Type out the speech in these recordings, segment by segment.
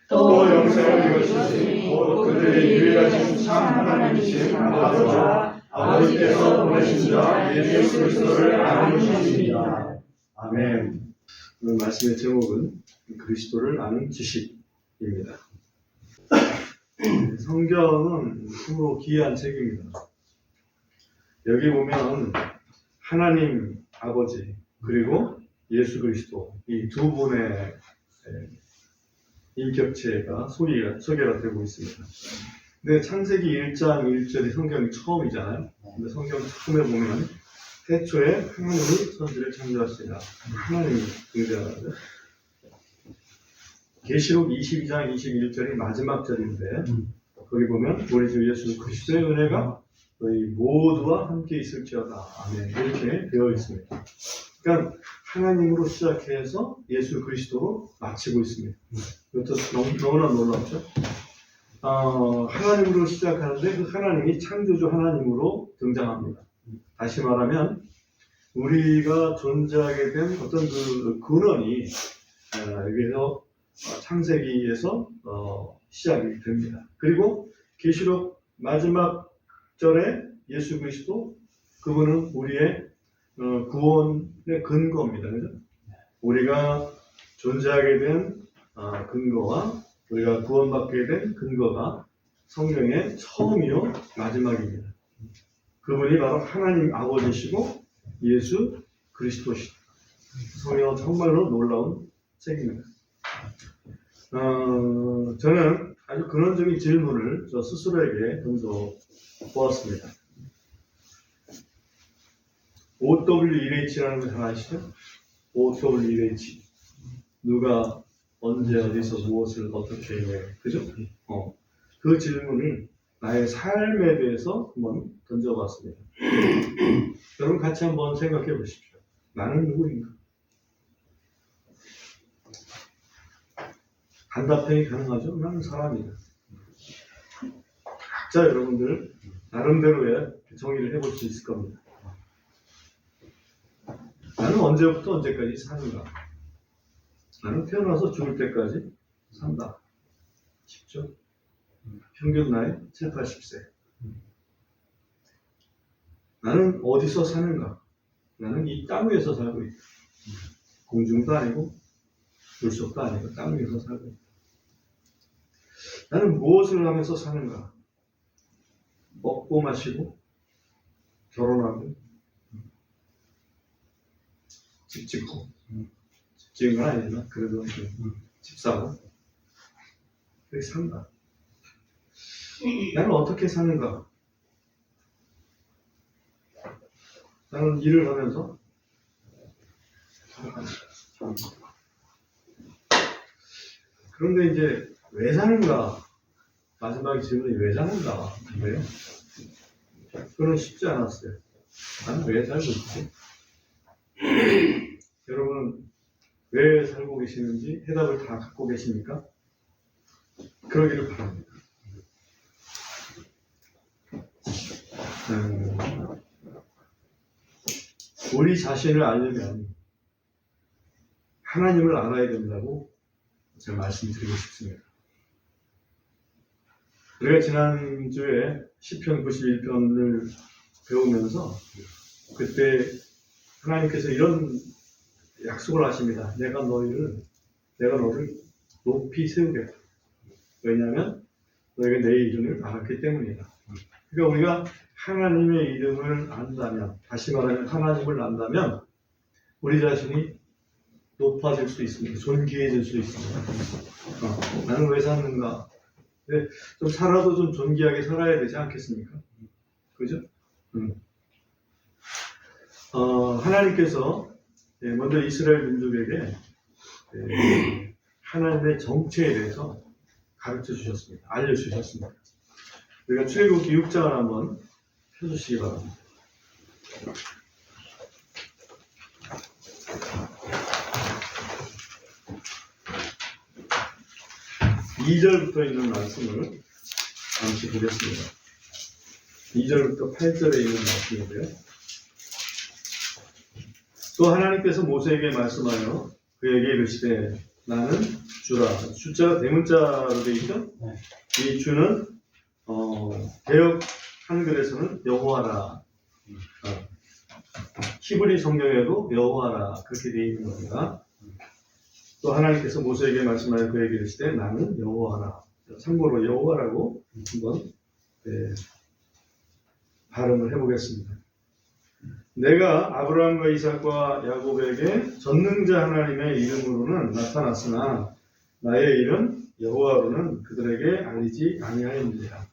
또 영생을 이루시니 곧 그들의 유일하신 참 하나님이신 아버지와 아버지께서 보내신 자 예수 그리스도를 아는 것입니다. 아멘. 오늘 말씀의 제목은 그리스도를 아는 지식입니다. 성경은 참으로 기이한 책입니다. 여기 보면 하나님 아버지 그리고 예수 그리스도 이 두 분의 인격체가 소개가 되고 있습니다. 근데 창세기 1장 1절이 성경이 처음이잖아요. 근데 성경 처음에 보면 태초에 하나님이 천지를 창조하시니라. 하나님이 등장하죠. 계시록 22장 21절이 마지막 절인데 거기 보면 우리 주 예수 그리스도의 은혜가 너희 모두와 함께 있을지어다. 아멘. 이렇게 되어 있습니다. 그러니까 하나님으로 시작해서 예수 그리스도로 마치고 있습니다. 이것도 너무나 놀랍죠? 하나님으로 시작하는데 그 하나님이 창조주 하나님으로 등장합니다. 다시 말하면 우리가 존재하게 된 어떤 그 근원이 여기서 창세기에서 시작이 됩니다. 그리고 계시록 마지막 절에 예수 그리스도 그분은 우리의 구원의 근거입니다. 그죠? 우리가 존재하게 된 근거와 우리가 구원받게 된 근거가 성경의 처음이요 마지막입니다. 그분이 바로 하나님 아버지시고 예수 그리스도시다. 성경은 정말로 놀라운 책입니다. 저는 아주 근원적인 질문을 저 스스로에게 던져 보았습니다. OWEH라는 걸 잘 아시죠? OWEH. 누가 언제 어디서 무엇을 어떻게 해. 그죠? 그 질문을 나의 삶에 대해서 한번 던져봤습니다. 여러분 같이 한번 생각해 보십시오. 나는 누구인가? 단답형이 가능하죠? 나는 사람이다. 각자 여러분들 나름대로의 정의를 해볼 수 있을 겁니다. 나는 언제부터 언제까지 사는가? 나는 태어나서 죽을 때까지 산다. 쉽죠? 평균 나이 7, 80세. 나는 어디서 사는가? 나는 이 땅 위에서 살고 있다. 공중도 아니고 물속도 아니고 땅 위에서 살고 있다. 나는 무엇을 하면서 사는가? 먹고 마시고 결혼하고 집 짓고 집 지은 건 아니지만 그래도 집 사고 그렇게 산다. 나는 어떻게 사는가? 나는 일을 하면서 그런데 이제 왜 사는가? 마지막 질문이 왜 사는가? 왜요? 그건 쉽지 않았어요. 나는 왜 살고 있지? 여러분 왜 살고 계시는지 해답을 다 갖고 계십니까? 그러기를 바랍니다. 우리 자신을 알려면 하나님을 알아야 된다고 제가 말씀드리고 싶습니다. 우리가 지난주에 시편 91편을 배우면서 그때 하나님께서 이런 약속을 하십니다. 내가 너를 높이 세우겠다. 왜냐하면 너희가 내 이름을 알았기 때문이다. 그러니까 우리가 하나님의 이름을 안다면, 다시 말하면 하나님을 안다면 우리 자신이 높아질 수 있습니다. 존귀해질 수 있습니다. 나는 왜 사는가? 좀 살아도 좀 존귀하게 살아야 되지 않겠습니까? 그죠? 하나님께서 먼저 이스라엘 민족에게 하나님의 정체에 대해서 가르쳐 주셨습니다. 알려주셨습니다. 우리가 출애굽기 6장을 한번 펴주시기 바랍니다. 2절부터 있는 말씀을 잠시 보겠습니다. 2절부터 8절에 있는 말씀이고요. 또 하나님께서 모세에게 말씀하여 그에게 이르시되 나는 주라. 숫자가 대문자로 되어 있죠? 네. 이 주는 개역 한글에서는 여호와라. 히브리 성경에도 여호와라 그렇게 되어 있는 겁니다. 또 하나님께서 모세에게 말씀하여 그에게 이르시되 나는 여호와라. 참고로 여호와라고 한번 발음을 해보겠습니다. 내가 아브라함과 이삭과 야곱에게 전능자 하나님의 이름으로는 나타났으나 나의 이름 여호와로는 그들에게 알리지 아니하였느니라.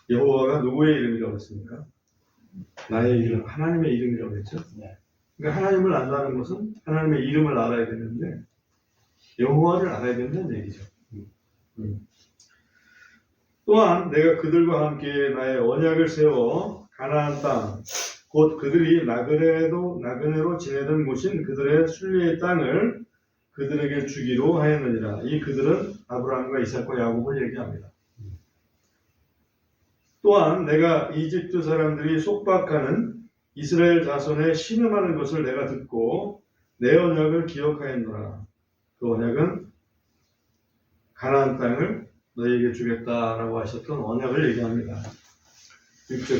여호와가 누구의 이름이라고 했습니까? 나의 이름, 하나님의 이름이라고 했죠. 그러니까 하나님을 안다는 것은 하나님의 이름을 알아야 되는데 여호와를 알아야 된다는 얘기죠. 또한 내가 그들과 함께 나의 언약을 세워 가나안 땅, 곧 그들이 나그네로 지내던 곳인 그들의 순리의 땅을 그들에게 주기로 하였느니라. 이 그들은 아브라함과 이삭과 야곱을 얘기합니다. 또한 내가 이집트 사람들이 속박하는 이스라엘 자손의 신음하는 것을 내가 듣고 내 언약을 기억하였노라. 그 언약은 가나안 땅을 너희에게 주겠다라고 하셨던 언약을 얘기합니다.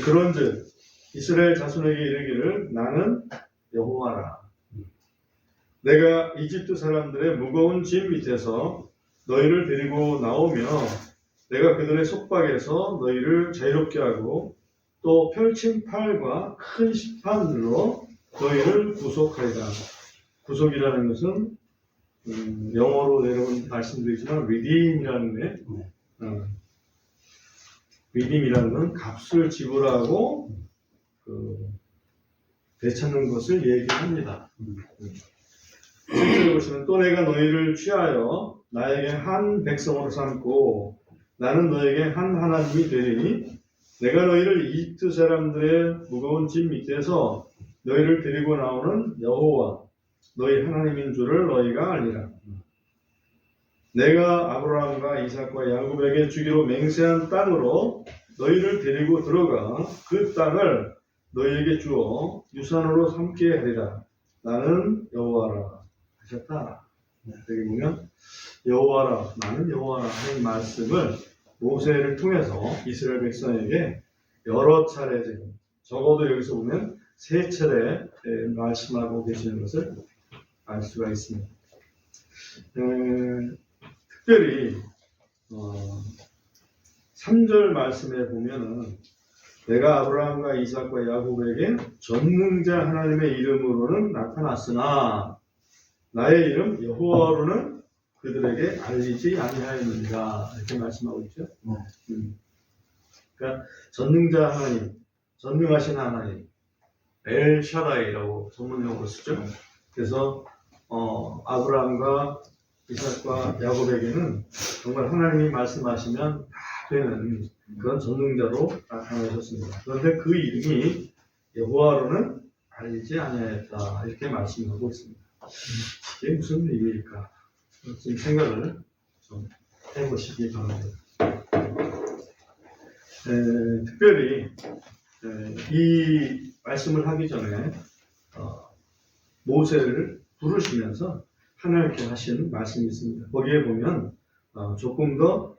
그런즉 이스라엘 자손에게 이르기를 나는 여호와라. 내가 이집트 사람들의 무거운 짐 밑에서 너희를 데리고 나오며 내가 그들의 속박에서 너희를 자유롭게 하고 또 펼친 팔과 큰 심판으로 너희를 구속하리라. 구속이라는 것은 영어로 여러분 말씀드리지만 redeem이라는 redeem이라는 건 값을 지불하고 되찾는 것을 얘기합니다. 실제로 보시면 또 내가 너희를 취하여 나에게 한 백성으로 삼고 나는 너에게 한 하나님이 되리니 내가 너희를 이집트 사람들의 무거운 짐 밑에서 너희를 데리고 나오는 여호와 너희 하나님인 줄을 너희가 알리라. 내가 아브라함과 이삭과 야곱에게 주기로 맹세한 땅으로 너희를 데리고 들어가 그 땅을 너희에게 주어 유산으로 삼게 하리라. 나는 여호와라 하셨다. 여기 보면 여호와라, 나는 여호와라 하는 말씀을 모세를 통해서 이스라엘 백성에게 여러 차례 지금 적어도 여기서 보면 3차례 말씀하고 계시는 것을 알 수가 있습니다. 특별히 3절 말씀에 보면은 내가 아브라함과 이삭과 야곱에게 전능자 하나님의 이름으로는 나타났으나 나의 이름 여호와로는 그들에게 알리지 아니하였느니라 이렇게 말씀하고 있죠. 그러니까 전능자 하나님, 전능하신 하나님, 엘샤다이라고 전문용어로 쓰죠. 그래서 아브라함과 이삭과 야곱에게는 정말 하나님이 말씀하시면 다 되는 그런 전능자로 나타나셨습니다. 그런데 그 이름이 여호와로는 알리지 아니하였다 이렇게 말씀하고 있습니다. 이게 무슨 의미일까? 지금 생각을 좀 해보시기 바랍니다. 특별히 이 말씀을 하기 전에 모세를 부르시면서 하나님께 하신 말씀이 있습니다. 거기에 보면 조금 더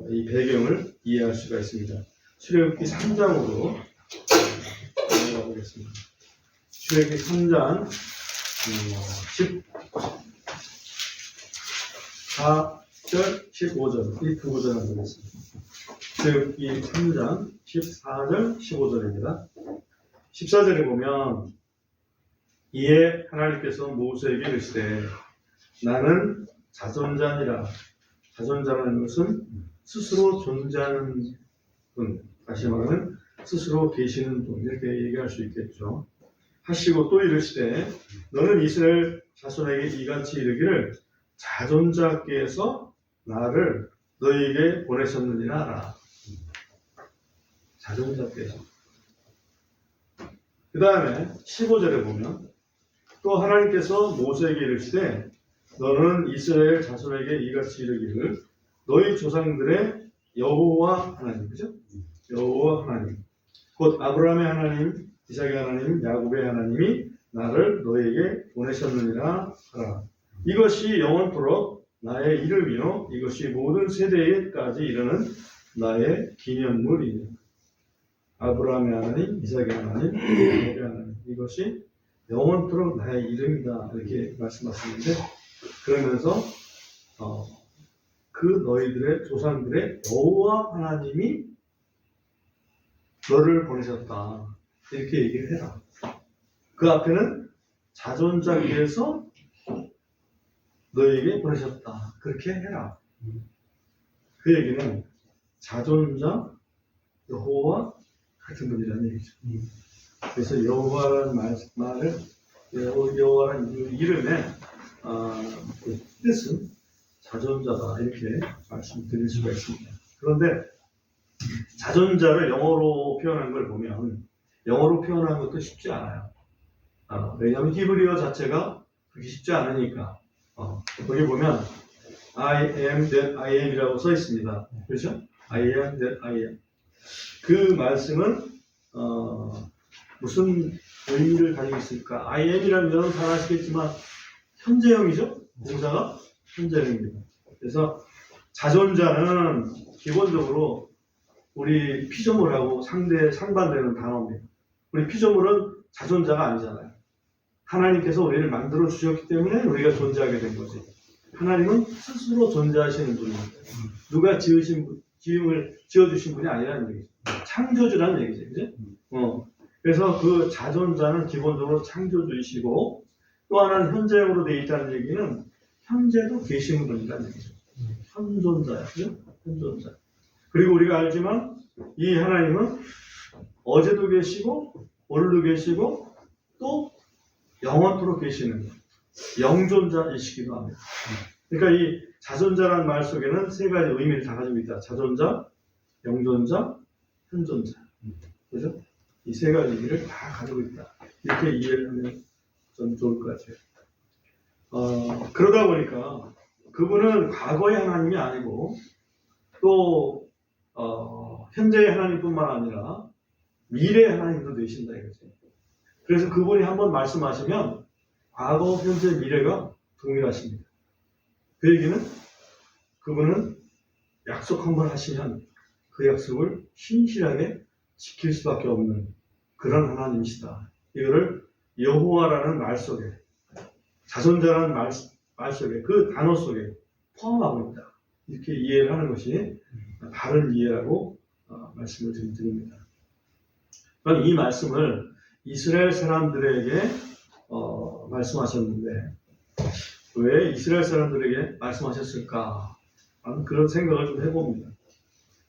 이 배경을 이해할 수가 있습니다. 출애굽기 3장으로 넘어가 보겠습니다. 출애굽기 3장 14절, 15절 이 두 구절을 보겠습니다. 출애굽기 3장 14절, 15절입니다. 14절에 보면 이에 하나님께서 모세에게 이르시되 나는 자존자니라. 자존자라는 것은 스스로 존재하는 분, 다시 말하면 스스로 계시는 분 이렇게 얘기할 수 있겠죠. 하시고 또 이르시되 너는 이스라엘 자손에게 이같이 이르기를 자존자께서 나를 너희에게 보내셨느니라 하라. 자존자께서. 그 다음에 15절에 보면 또 하나님께서 모세에게 이르시되 너는 이스라엘 자손에게 이같이 이르기를 너희 조상들의 여호와 하나님, 그죠? 여호와 하나님, 곧 아브라함의 하나님, 이삭의 하나님, 야곱의 하나님이 나를 너희에게 보내셨느니라 하라. 이것이 영원토록 나의 이름이요 이것이 모든 세대에까지 이르는 나의 기념물이니 아브라함의 하나님, 이삭의 하나님, 야곱의 하나님 이것이 영원토록 나의 이름이다 이렇게 말씀하시는데 그러면서 그 너희들의 조상들의 여호와 하나님이 너를 보내셨다 이렇게 얘기를 해라. 그 앞에는 자존자 위에서 너에게 보내셨다 그렇게 해라. 그 얘기는 자존자 여호와 같은 분이라는 얘기죠. 그래서 여호와라는 말을 여호와라는 이름의 그 뜻은 자존자다 이렇게 말씀드릴 수가 있습니다. 그런데 자존자를 영어로 표현한 걸 보면 영어로 표현한 것도 쉽지 않아요. 왜냐하면 히브리어 자체가 그렇게 쉽지 않으니까 거기 보면 I am that I am 이라고 써 있습니다. 그렇죠? I am that I am 그 말씀은 무슨 의미를 가지고 있을까? I am이라는 것은 잘 아시겠지만 현재형이죠? 동사가 현재형입니다. 그래서 자존자는 기본적으로 우리 피조물하고 상반되는 단어입니다. 우리 피조물은 자존자가 아니잖아요. 하나님께서 우리를 만들어 주셨기 때문에 우리가 존재하게 된 거지. 하나님은 스스로 존재하시는 분입니다. 누가 지어주신 분이 아니라는 얘기죠. 창조주라는 얘기죠. 그죠? 그래서 그 자존자는 기본적으로 창조주이시고 또 하나는 현재형으로 되어 있다는 얘기는 현재도 계시는 분이라는 얘기죠. 현존자야. 그죠? 현존자. 그리고 우리가 알지만 이 하나님은 어제도 계시고 오늘도 계시고 또 영원토록 계시는 영존자이시기도 합니다. 그러니까 이 자존자라는 말 속에는 세 가지 의미를 다 가지고 있다. 자존자, 영존자, 현존자. 그죠? 이 세 가지 의미를 다 가지고 있다. 이렇게 이해를 하면 좀 좋을 것 같아요. 그러다 보니까 그분은 과거의 하나님이 아니고 또 현재의 하나님뿐만 아니라 미래의 하나님도 되신다 이거죠. 그래서 그분이 한번 말씀하시면 과거, 현재, 미래가 동일하십니다. 그 얘기는 그분은 약속 한번 하시면 그 약속을 신실하게 지킬 수밖에 없는 그런 하나님이시다. 이거를 여호와라는 말 속에 자존자라는 말 속에 그 단어 속에 포함하고 있다. 이렇게 이해를 하는 것이 바른 이해라고 말씀을 드립니다. 이 말씀을 이스라엘 사람들에게 말씀하셨는데 왜 이스라엘 사람들에게 말씀하셨을까 하는 그런 생각을 좀 해봅니다.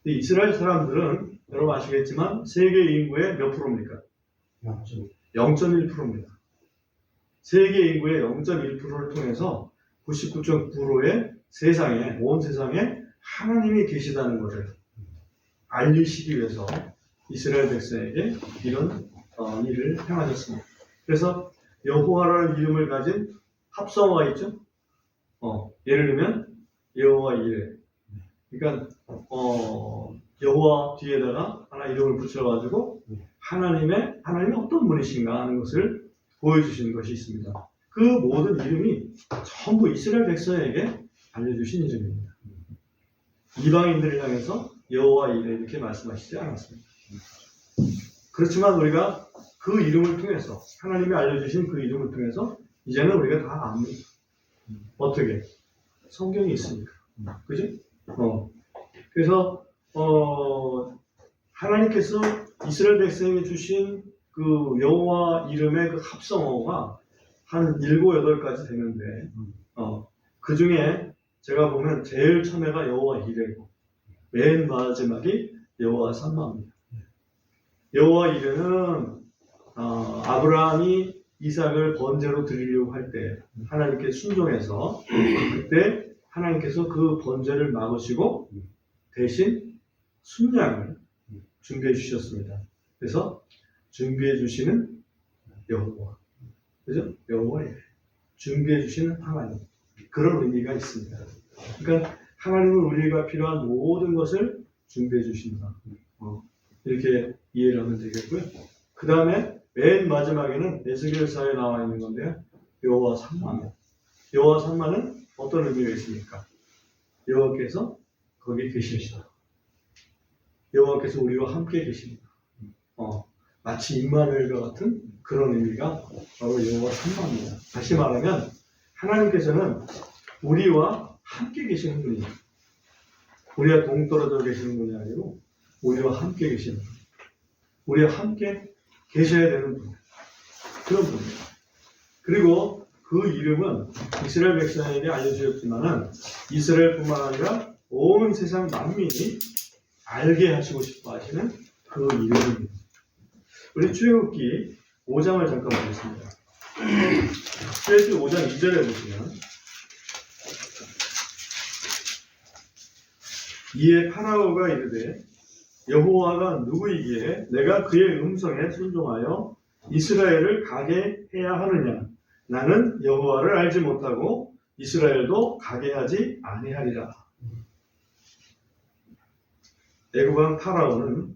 이스라엘 사람들은 여러분 아시겠지만 세계 인구의 몇 프로입니까? 0.1%입니다. 세계 인구의 0.1%를 통해서 99.9%의 세상에 온 세상에 하나님이 계시다는 것을 알리시기 위해서 이스라엘 백성에게 이런 일을 행하셨습니다. 그래서 여호와라는 이름을 가진 합성어가 있죠. 예를 들면 여호와 이레. 그러니까 여호와 뒤에다가 하나 이름을 붙여가지고 하나님이 어떤 분이신가 하는 것을 보여주시는 것이 있습니다. 그 모든 이름이 전부 이스라엘 백성에게 알려주신 이름입니다. 이방인들을 향해서 여호와 이레 이렇게 말씀하시지 않았습니다. 그렇지만 우리가 그 이름을 통해서 하나님이 알려주신 그 이름을 통해서 이제는 우리가 다 압니다. 어떻게? 성경이 있으니까. 그죠? 그래서 하나님께서 이스라엘 백성에게 주신 그 여호와 이름의 그 합성어가 한 7, 8가지 되는데 그 중에 제가 보면 제일 처음에가 여호와 이레고 맨 마지막이 여호와 삼마입니다. 여호와 이레는 아브라함이 이삭을 번제로 드리려고 할 때 하나님께 순종해서 그때 하나님께서 그 번제를 막으시고 대신 순양을 준비해 주셨습니다. 그래서 준비해 주시는 여호와, 그죠? 여호와 이레 준비해 주시는 하나님 그런 의미가 있습니다. 그러니까 하나님은 우리가 필요한 모든 것을 준비해 주신다. 이렇게 이해를 하면 되겠고요. 그 다음에 맨 마지막에는 에스겔서에 나와 있는 건데요. 여호와 삼마입니다. 여호와 삼마는 어떤 의미가 있습니까? 여호와께서 거기 계십니다. 여호와께서 우리와 함께 계십니다. 마치 임마누엘과 같은 그런 의미가 바로 여호와 삼마입니다. 다시 말하면 하나님께서는 우리와 함께 계시는 분이에요. 우리와 동떨어져 계시는 분이 아니고 우리와 함께 계시는 분. 우리와 함께 계셔야 되는 분. 그런 분이에요. 그리고 그 이름은 이스라엘 백성에게 알려주었지만은 이스라엘뿐만 아니라 온 세상 만민이 알게 하시고 싶어 하시는 그 이름입니다. 우리 출애굽기 5장을 잠깐 보겠습니다. 출애굽기 5장 2절에 보시면 이에 파라오가 이르되 여호와가 누구이기에 내가 그의 음성에 순종하여 이스라엘을 가게 해야 하느냐? 나는 여호와를 알지 못하고 이스라엘도 가게 하지 아니하리라. 애굽 왕 파라오는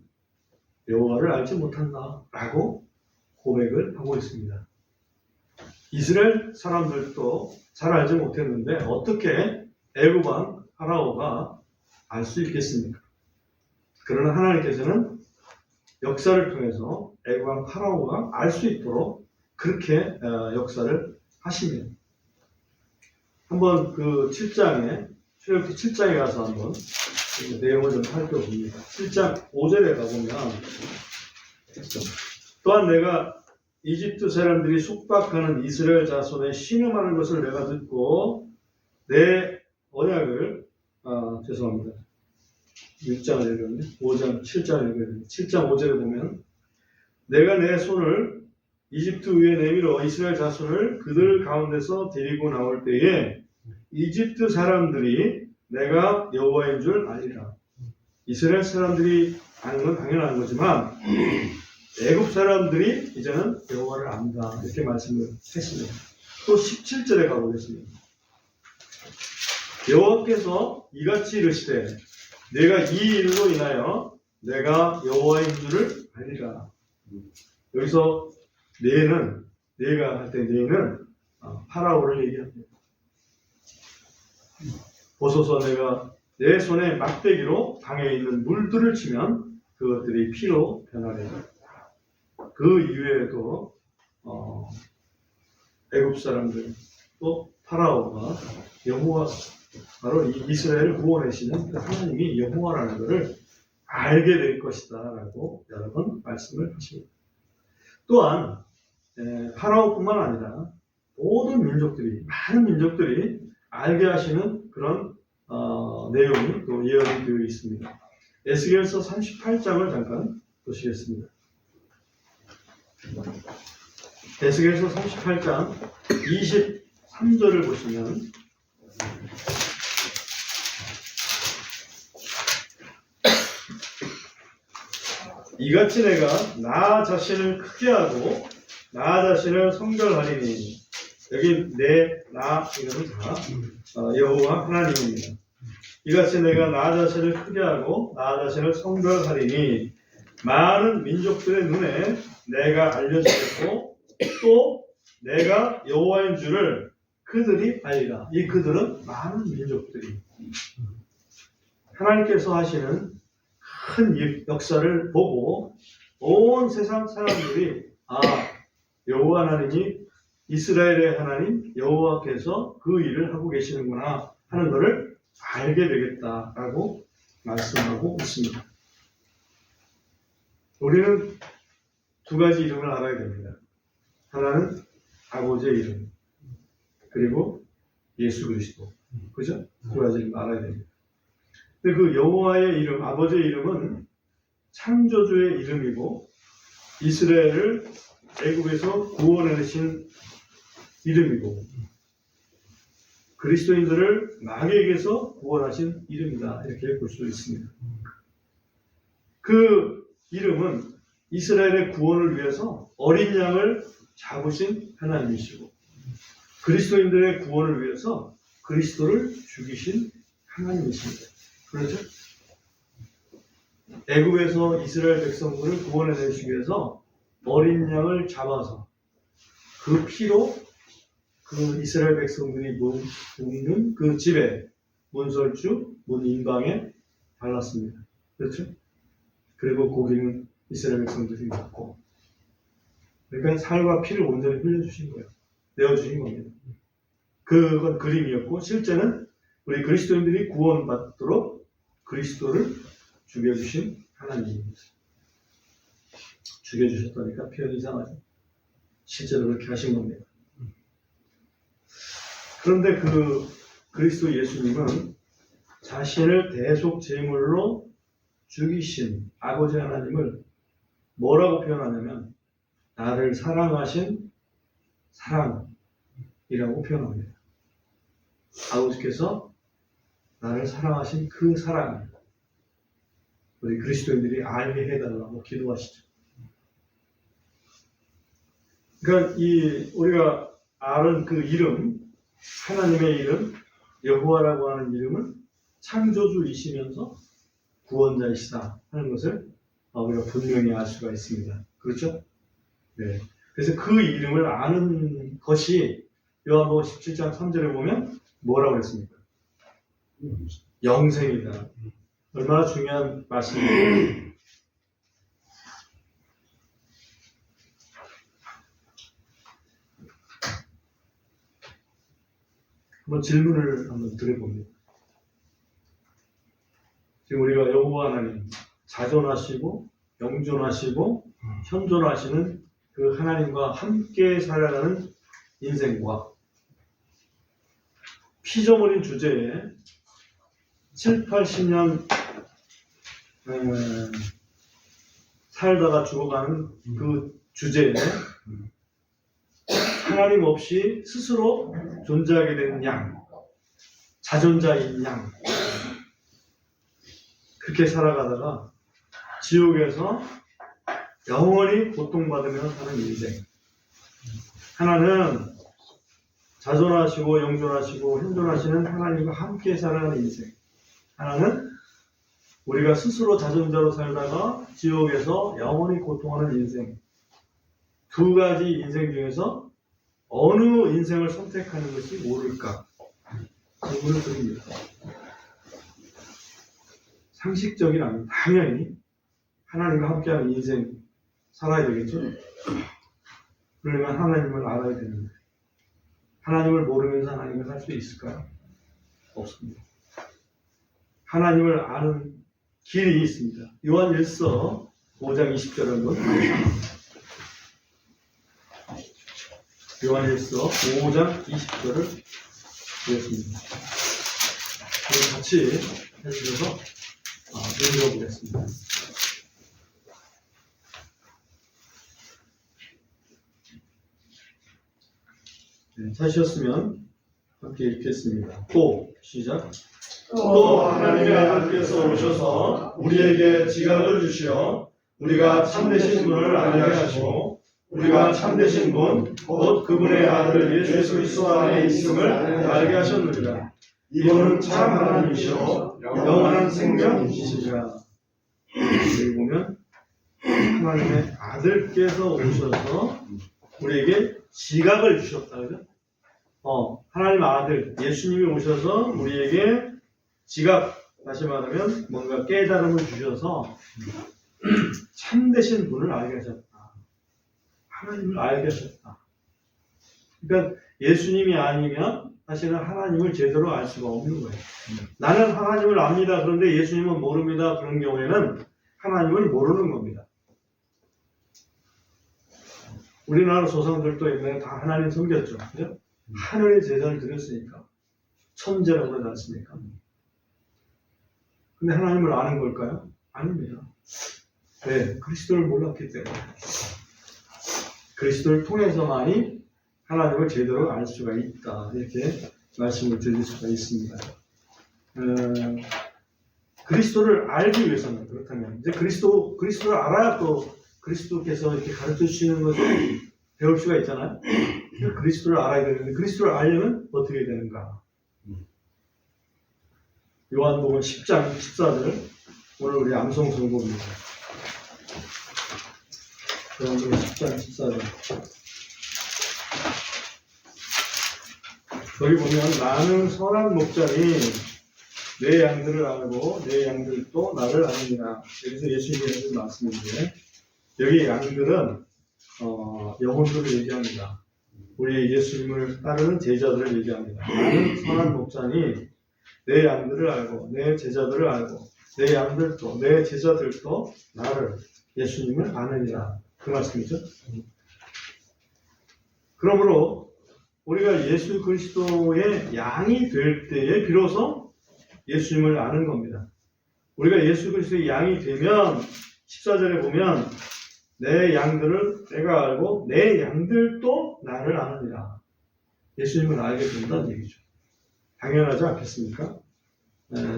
여호와를 알지 못한다라고 고백을 하고 있습니다. 이스라엘 사람들도 잘 알지 못했는데 어떻게 애굽 왕 파라오가 알 수 있겠습니까? 그러나 하나님께서는 역사를 통해서 애굽 왕 파라오가 알 수 있도록 그렇게 역사를 하시며 한번 그 7장에 출애굽기 7장에 가서 한번 내용을 좀 살펴봅니다. 7장 5절에 가보면 또한 내가 이집트 사람들이 속박하는 이스라엘 자손의 신음하는 것을 내가 듣고 내 언약을 죄송합니다. 6장을 읽었네. 5장, 7장을 읽었네. 7장 5절에 보면 내가 내 손을 이집트 위에 내밀어 이스라엘 자손을 그들 가운데서 데리고 나올 때에 이집트 사람들이 내가 여호와인 줄 알리라. 이스라엘 사람들이 아는 건 당연한 거지만 애굽 사람들이 이제는 여호와를 안다. 이렇게 말씀을 했습니다. 또 17절에 가보겠습니다. 여호와께서 이같이 이르시되 내가 이 일로 인하여 내가 여호와인 줄을 알리라. 여기서 내가 할 때 내는 파라오를 얘기합니다. 보소서 내가 내 손에 막대기로 강에 있는 물들을 치면 그것들이 피로 변하리라. 그 이외에도 애굽 사람들 또 파라오가 여호와 바로 이 이스라엘을 구원하시는 그 하나님이 여호와라는 것을 알게 될 것이다 라고 여러 번 말씀을 하십니다. 또한 파라오뿐만 아니라 모든 민족들이 많은 민족들이 알게 하시는 그런 내용이 또 예언이 되어 있습니다. 에스겔서 38장을 잠깐 보시겠습니다. 에스겔서 38장 23절을 보시면 이같이 내가 나 자신을 크게 하고 나 자신을 성별하리니 여기 나 이름은 다 여호와 하나님입니다. 이같이 내가 나 자신을 크게 하고 나 자신을 성별하리니 많은 민족들의 눈에 내가 알려지겠고 또 내가 여호와인 줄을 그들이 알리라. 이 그들은 많은 민족들이 하나님께서 하시는 큰 역사를 보고 온 세상 사람들이 여호와 하나님이 이스라엘의 하나님 여호와께서 그 일을 하고 계시는구나 하는 것을 알게 되겠다라고 말씀하고 있습니다. 우리는 두 가지 이름을 알아야 됩니다. 하나는 아버지의 이름 그리고 예수 그리스도. 그죠? 두 가지 이름을 알아야 됩니다. 근데 그 여호와의 이름, 아버지의 이름은 창조주의 이름이고 이스라엘을 애굽에서 구원해내신 이름이고 그리스도인들을 마귀에게서 구원하신 이름이다. 이렇게 볼 수 있습니다. 그 이름은 이스라엘의 구원을 위해서 어린 양을 잡으신 하나님이시고 그리스도인들의 구원을 위해서 그리스도를 죽이신 하나님이십니다. 그렇죠? 애굽에서 이스라엘 백성들을 구원해내시기 위해서 어린 양을 잡아서 그 피로 그 이스라엘 백성들이 묵는 그 집에 문설주, 문인방에 발랐습니다. 그렇죠? 그리고 고기는 이스라엘 백성들이 먹고. 그러니까 살과 피를 온전히 흘려주신 거예요. 내어주신 겁니다. 그건 그림이었고, 실제는 우리 그리스도인들이 구원받도록 그리스도를 죽여주신 하나님입니다. 죽여주셨다니까 표현이 이상하죠. 실제로 그렇게 하신 겁니다. 그런데 그 그리스도 예수님은 자신을 대속 제물로 죽이신 아버지 하나님을 뭐라고 표현하냐면 나를 사랑하신 사랑이라고 표현합니다. 아버지께서 나를 사랑하신 그 사랑, 우리 그리스도인들이 알게 해달라고 기도하시죠. 그러니까 우리가 아는 그 이름, 하나님의 이름, 여호와라고 하는 이름은 창조주이시면서 구원자이시다 하는 것을 우리가 분명히 알 수가 있습니다. 그렇죠? 네. 그래서 그 이름을 아는 것이 요한복음 17장 3절에 보면 뭐라고 그랬습니까? 영생이다. 얼마나 중요한 말씀입니까? 한번 질문을 한번 드려봅니다. 지금 우리가 여호와 하나님, 자존하시고 영존하시고 현존하시는 그 하나님과 함께 살아가는 인생과 피조물인 주제에 7, 80년 살다가 죽어가는 그 주제에 하나님 없이 스스로 존재하게 된 양, 자존자인 양, 그렇게 살아가다가 지옥에서 영원히 고통받으며 사는 인생. 하나는 자존하시고 영존하시고 현존하시는 하나님과 함께 살아가는 인생. 하나는 우리가 스스로 자존자로 살다가 지옥에서 영원히 고통하는 인생. 두 가지 인생 중에서 어느 인생을 선택하는 것이 옳을까? 질문을 드립니다. 상식적이라면 당연히 하나님과 함께하는 인생 살아야 되겠죠? 그러려면 하나님을 알아야 되는데 하나님을 모르면서 하나님을 살 수 있을까요? 없습니다. 하나님을 아는 길이 있습니다. 요한일서 5장 20절 한번 요한일서 5장 20절을 보겠습니다. 같이 해주셔서 읽어보겠습니다. 네, 찾으셨으면 함께 읽겠습니다. 또 시작. 또 하나님의 아들께서 오셔서 우리에게 지각을 주시어 우리가 참되신 분을 알게 하시고 우리가 참되신 분 곧 그분의 아들 예수 그리스도 안에 있음을 알게 하셨느니라. 이분은 참 하나님이시오 영원한 생명이시니라. 여기 보면 하나님의 아들께서 오셔서 우리에게 지각을 주셨다. 그죠? 하나님 아들 예수님이 오셔서 우리에게 지각, 다시 말하면 뭔가 깨달음을 주셔서 참되신 분을 알게 하셨다. 하나님을 알게 하셨다. 그러니까 예수님이 아니면 사실은 하나님을 제대로 알 수가 없는 거예요. 나는 하나님을 압니다. 그런데 예수님은 모릅니다. 그런 경우에는 하나님을 모르는 겁니다. 우리나라 조상들도 옛날에 다 하나님 섬겼죠. 그죠? 하늘의 제사를 드렸으니까 천재라고 그러지 않습니까? 근데 하나님을 아는 걸까요? 아닙니다. 네, 그리스도를 몰랐기 때문에 그리스도를 통해서만이 하나님을 제대로 알 수가 있다. 이렇게 말씀을 드릴 수가 있습니다. 그리스도를 알기 위해서는 그렇다면 이제 그리스도를 알아야 또 그리스도께서 이렇게 가르쳐 주시는 것을 배울 수가 있잖아요. 그리스도를 알아야 되는데 그리스도를 알려면 어떻게 되는가? 요한복음 10장 14절 오늘 우리 암송 성곡입니다. 요한복음 10장 14절 거기 보면 나는 선한 목자니 내 양들을 알고 내 양들도 나를 아느니라. 여기서 예수님이 하신 말씀인데 여기 양들은 영혼들을 얘기합니다. 우리 예수님을 따르는 제자들을 얘기합니다. 나는 선한 목자니 내 양들을 알고 내 제자들을 알고 내 양들도 내 제자들도 나를 예수님을 아느니라. 그 말씀이죠. 그러므로 우리가 예수 그리스도의 양이 될 때에 비로소 예수님을 아는 겁니다. 우리가 예수 그리스도의 양이 되면 14절에 보면 내 양들을 내가 알고 내 양들도 나를 아느니라. 예수님을 알게 된다는 얘기죠. 당연하지 않겠습니까?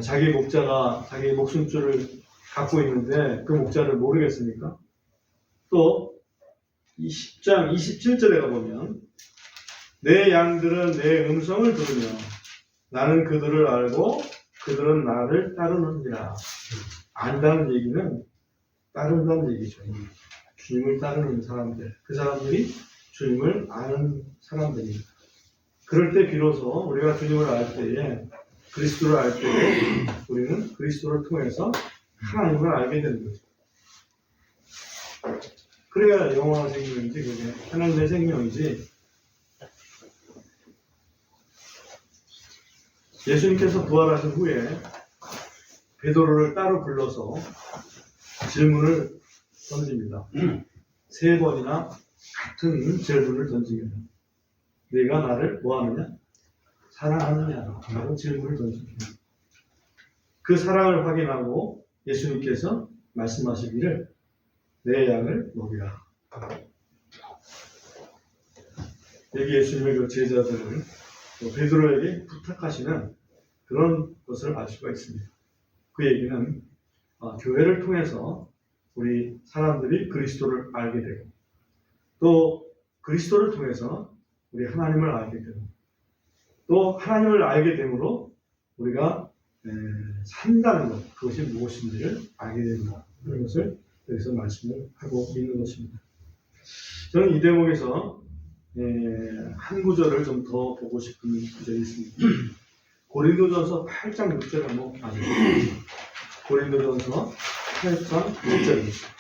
자기 목자가 자기 목숨줄을 갖고 있는데 그 목자를 모르겠습니까? 또 10장 27절에 가보면 내 양들은 내 음성을 들으며 나는 그들을 알고 그들은 나를 따르느니라. 안다는 얘기는 따른다는 얘기죠. 주님을 따르는 사람들, 그 사람들이 주님을 아는 사람들입니다. 그럴 때 비로소 우리가 주님을 알 때에 그리스도를 알 때에 우리는 그리스도를 통해서 하나님을 알게 되는 거죠. 그래야 영원한 생명이지, 그게 하나님의 생명이지. 예수님께서 부활하신 후에 베드로를 따로 불러서 질문을 던집니다. 3번이나 같은 질문을 던집니다. 네가 나를 뭐하느냐? 사랑하느냐? 라고 질문을 던집니다. 그 사랑을 확인하고 예수님께서 말씀하시기를 내 양을 먹이라. 여기 예수님의 그 제자들을 베드로에게 부탁하시는 그런 것을 알 수가 있습니다. 그 얘기는 교회를 통해서 우리 사람들이 그리스도를 알게 되고 또 그리스도를 통해서 우리 하나님을 알게 되고 또 하나님을 알게 되므로 우리가 산다는 것, 그것이 무엇인지를 알게 된다. 그런 것을 여기서 말씀을 하고 있는 것입니다. 저는 이 대목에서 한 구절을 좀 더 보고 싶은 구절이 있습니다. 고린도전서 8장 6절 한번 봐주세요. 고린도전서 8장 6절입니다.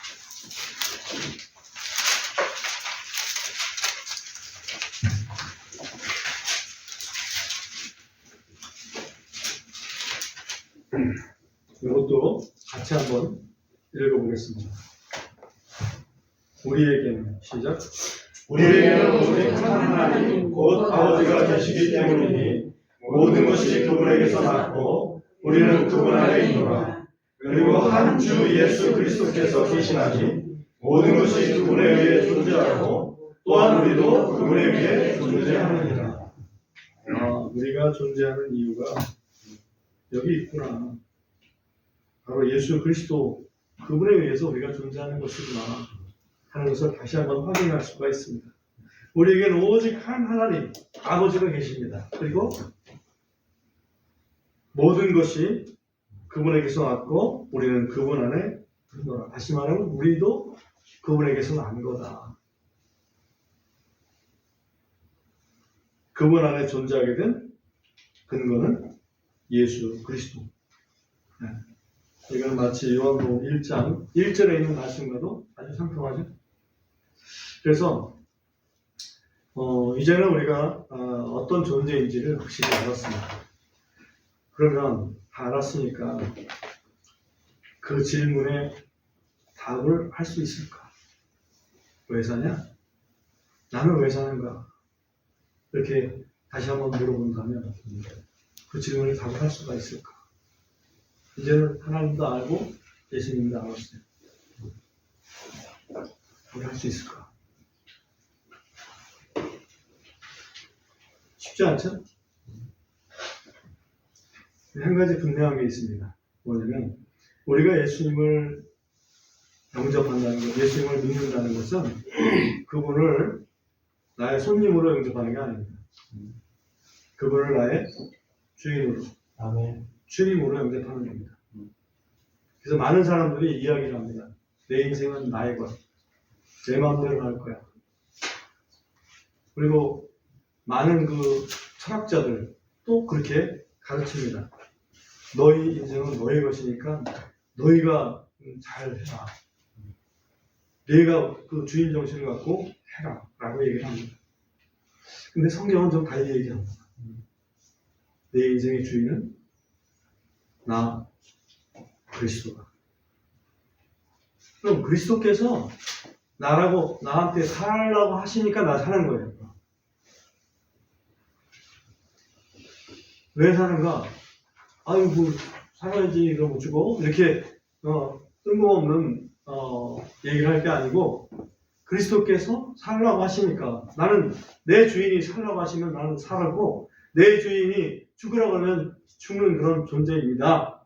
이것도 같이 한번 읽어보겠습니다. 우리에게는 시작. 우리에게는 오직 한 하나님 곧 아버지가 계시기 때문이니 모든 것이 그분에게서 났고 우리는 그분 안에 있노라. 그리고 한 주 예수 그리스도께서 계시나니 모든 것이 그분에 의해 존재하고 또한 우리도 그분에 의해 존재하느니라. 우리가 존재하는 이유가 여기 있구나. 바로 예수 그리스도 그분에 의해서 우리가 존재하는 것이구나 하는 것을 다시 한번 확인할 수가 있습니다. 우리에게는 오직 한 하나님 아버지가 계십니다. 그리고 모든 것이 그분에게서 왔고 우리는 그분 안에 있노라. 다시 말하면 우리도 그분에게서 난 거다. 그분 안에 존재하게 된 근거는 예수 그리스도. 이건 마치 요한복음 1장 1절에 있는 말씀과도 아주 상통하죠. 그래서 이제는 우리가 어떤 존재인지를 확실히 알았습니다. 그러면 다 알았으니까 그 질문에 답을 할 수 있을까? 왜 사냐? 나는 왜 사는가? 이렇게 다시 한번 물어본다면 그 질문에 답을 할 수가 있을까? 이제는 하나님도 알고 예수님도 알았어요. 우리 할 수 있을까? 쉽지 않죠? 한 가지 분명한 게 있습니다. 뭐냐면 우리가 예수님을 영접한다는 것, 예수님을 믿는다는 것은 그분을 나의 손님으로 영접하는 게 아닙니다. 그분을 나의 주인으로, 주님으로 영접하는 겁니다. 그래서 많은 사람들이 이야기를 합니다. 내 인생은 나의 것, 내 마음대로 할 거야. 그리고 많은 그 철학자들 또 그렇게 가르칩니다. 너희 인생은 너희 것이니까 너희가 잘 해라. 네가 그 주인 정신을 갖고 해라. 라고 얘기를 합니다. 근데 성경은 좀 달리 얘기합니다. 내 인생의 주인은 나 그리스도다. 그럼 그리스도께서 나한테 살라고 하시니까 나 사는 거예요. 왜 사는가? 아이고, 살아야지, 이러고 주고, 이렇게, 뜬금없는, 얘기를 할 게 아니고, 그리스도께서 살라고 하시니까, 나는, 내 주인이 살라고 하시면 나는 살았고, 내 주인이 죽으라고 하면 죽는 그런 존재입니다.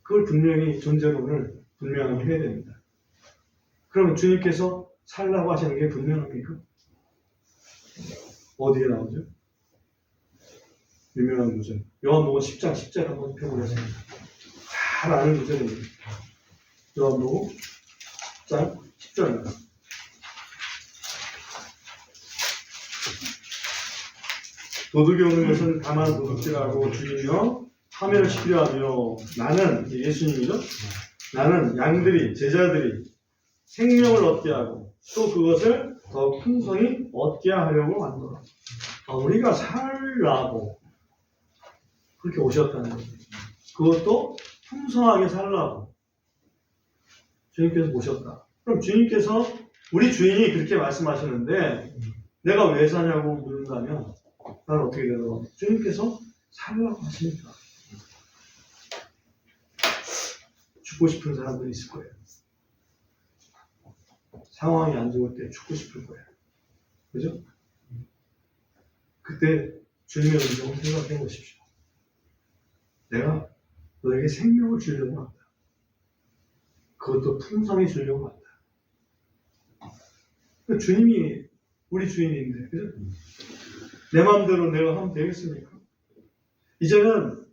그걸 분명히, 존재론을 분명하게 해야 됩니다. 그러면 주님께서 살라고 하시는 게 분명합니까? 어디에 나오죠? 유명한 구절. 요한복음 10장 10절 한번 펴보겠습니다. 잘 아는 구절입니다. 요한복음 10장 10절입니다. 도둑이 오는 것은 다만 도둑질하고 죽이며 파멸시키려 하며 나는 예수님이죠. 나는 양들이 제자들이 생명을 얻게 하고 또 그것을 더 풍성히 얻게 하려고 만들어. 우리가 살라고 그렇게 오셨다는 거죠. 그것도 풍성하게 살라고 주님께서 모셨다. 그럼 주님께서 우리 주인이 그렇게 말씀하시는데 내가 왜 사냐고 묻는다면 나는 어떻게 되나? 주님께서 살라고 하시니까. 죽고 싶은 사람들이 있을 거예요. 상황이 안 좋을 때 죽고 싶을 거예요. 그죠? 그때 주님의 음성을 생각해 보십시오. 내가 너에게 생명을 주려고 한다. 그것도 풍성히 주려고 한다. 주님이 우리 주인인데, 그죠? 내 마음대로 내가 하면 되겠습니까? 이제는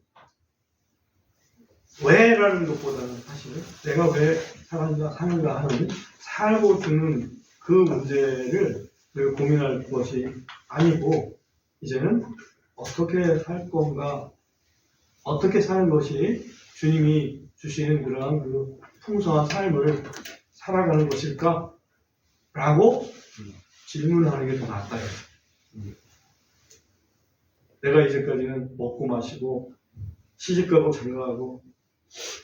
왜라는 것보다는 사실은 내가 왜 사는가 하는 살고 죽는 그 문제를 고민할 것이 아니고 이제는 어떻게 살 건가, 어떻게 사는 것이 주님이 주시는 그러한 그 풍성한 삶을 살아가는 것일까? 라고 질문하는 게 더 낫다. 내가 이제까지는 먹고 마시고 시집가고 장가가고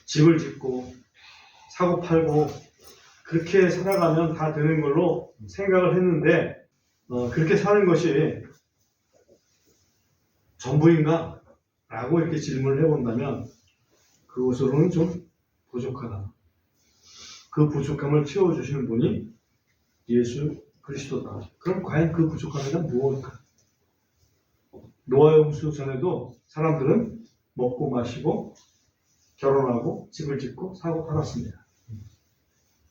집을 짓고 사고 팔고 그렇게 살아가면 다 되는 걸로 생각을 했는데 그렇게 사는 것이 전부인가? 라고 이렇게 질문을 해본다면 그것으로는 좀 부족하다. 그 부족함을 채워주시는 분이 예수 그리스도다. 그럼 과연 그 부족함이 무엇일까? 노아의 홍수 전에도 사람들은 먹고 마시고 결혼하고 집을 짓고 사고 팔았습니다.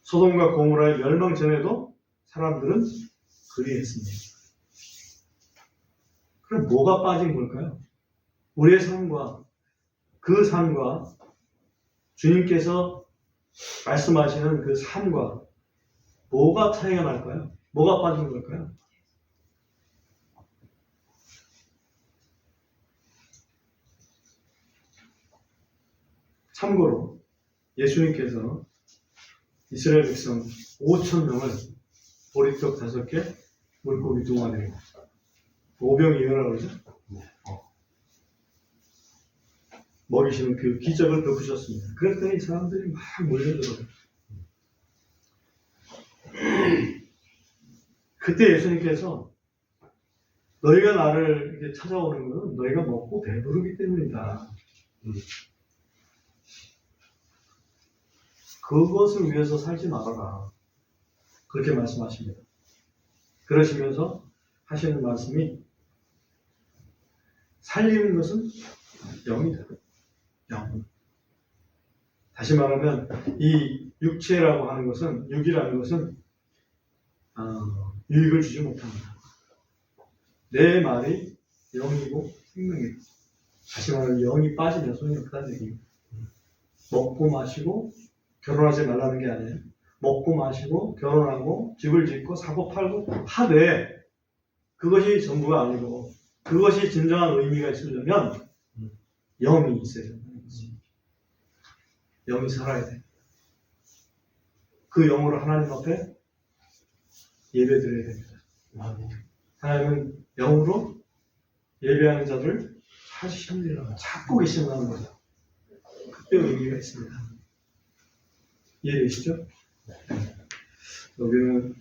소돔과 고모라의 멸망 전에도 사람들은 그리했습니다. 그럼 뭐가 빠진 걸까요? 우리의 삶과 그 삶과 주님께서 말씀하시는 그 삶과 뭐가 차이가 날까요? 뭐가 빠진 걸까요? 참고로 예수님께서 이스라엘 백성 5,000명을 보리떡 5개, 물고기 2마리, 오병이어라고 그러죠? 먹이시는 그 기적을 베푸셨습니다. 그랬더니 사람들이 막 몰려들어요. 그때 예수님께서 너희가 나를 이렇게 찾아오는 것은 너희가 먹고 배부르기 때문이다. 그것을 위해서 살지 말아라. 그렇게 말씀하십니다. 그러시면서 하시는 말씀이 살리는 것은 영이다. 영. 다시 말하면 이 육체라고 하는 것은, 육이라는 것은 유익을 주지 못합니다. 내 말이 영이고 생명이고, 다시 말하면 영이 빠지면 소용이 없다는 얘기입니다. 먹고 마시고 결혼하지 말라는 게 아니에요. 먹고 마시고 결혼하고 집을 짓고 사고 팔고 하되 그것이 전부가 아니고 그것이 진정한 의미가 있으려면 영이 있어야 된다는 거지. 영이 살아야 돼. 그 영으로 하나님 앞에 예배드려야 됩니다. 하나님은 영으로 예배하는 자를 찾고 계신다는 거죠. 그때 의미가 있습니다. 이해되시죠? 여기는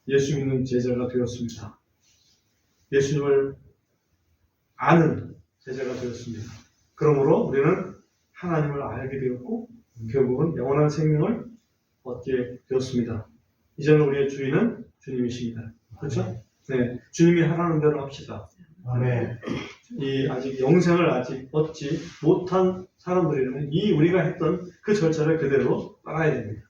예수 믿는 제자가 되었습니다. 예수님을 아는 제자가 되었습니다. 그러므로 우리는 하나님을 알게 되었고 결국은 영원한 생명을 얻게 되었습니다. 이제는 우리의 주인은 주님이십니다. 그렇죠? 네, 주님이 하라는 대로 합시다. 아멘. 이 아직 영생을 아직 얻지 못한 사람들이라면 이 우리가 했던 그 절차를 그대로 따라야 됩니다.